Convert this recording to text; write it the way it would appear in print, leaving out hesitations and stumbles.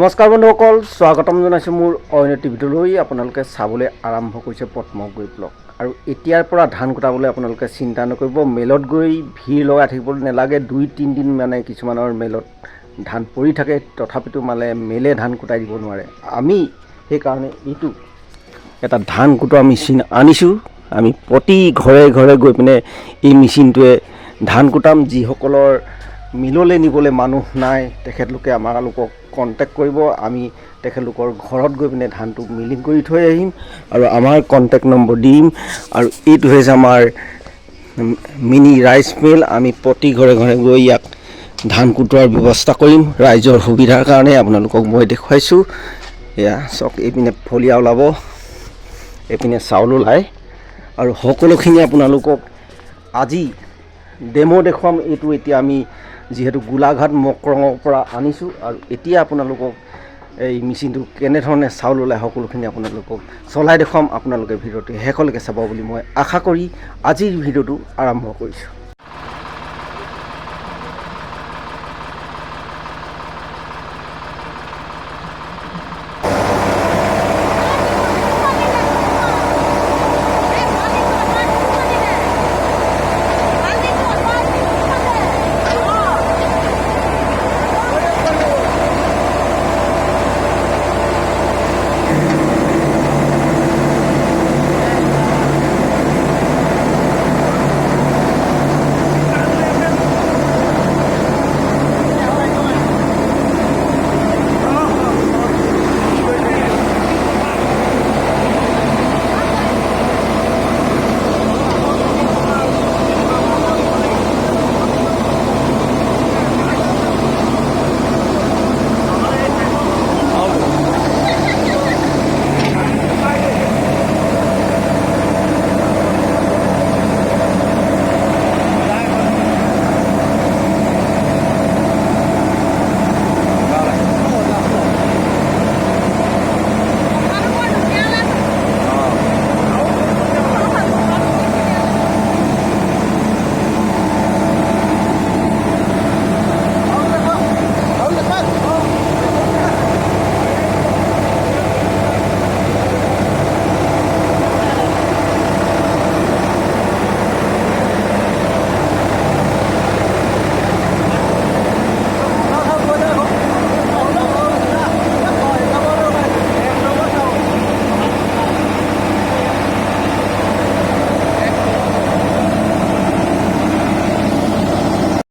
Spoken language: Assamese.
নমস্কাৰ বন্ধুসকল, স্বাগতম জনাইছোঁ মোৰ অন্য টিভিটোলৈ। আপোনালোকে চাবলৈ আৰম্ভ কৰিছে পদ্মগুৰি ব্লগ। আৰু এতিয়াৰ পৰা ধান কুটাবলৈ আপোনালোকে চিন্তা নকৰিব। মেলত গৈ ভিৰ লগাই থাকিবলৈ নালাগে। 2-3 দিন মানে কিছুমানৰ মেলত ধান পৰি থাকে, তথাপিতো মানে মেলে ধান কুটাই দিব নোৱাৰে। আমি সেইকাৰণে এইটো এটা ধান কুটোৱা মেচিন আনিছোঁ। আমি প্ৰতি ঘৰে ঘৰে গৈ পিনে এই মেচিনটোৱে ধান কুটাম। যিসকলৰ মিললৈ নিবলৈ মানুহ নাই তেখেতলোকে আমালোকক কণ্টেক্ট কৰিব। আমি তেখেতলোকৰ ঘৰত গৈ পিনে ধানটো মিলিং কৰি থৈ আহিম আৰু আমাৰ কণ্টেক্ট নম্বৰ দিম। আৰু এইটো হৈছে আমাৰ মিনি ৰাইচ মিল। আমি প্ৰতি ঘৰে ঘৰে গৈ ইয়াক ধান কুটোৱাৰ ব্যৱস্থা কৰিম। ৰাইজৰ সুবিধাৰ কাৰণে আপোনালোকক মই দেখুৱাইছোঁ। এয়া চাওক, এইপিনে ফলীয়া ওলাব, এইপিনে চাউল ওলায় আৰু সকলোখিনি আপোনালোকক আজি ডেমো দেখুৱাম। এইটো এতিয়া আমি যিহেতু গোলাঘাট মকৰঙৰ পৰা আনিছোঁ আৰু এতিয়া আপোনালোকক এই মেচিনটো কেনেধৰণে চাউল ওলায় সকলোখিনি আপোনালোকক চলাই দেখুৱাম। আপোনালোকে ভিডিঅ'টো শেষলৈকে চাব বুলি মই আশা কৰি আজিৰ ভিডিঅ'টো আৰম্ভ কৰিছোঁ।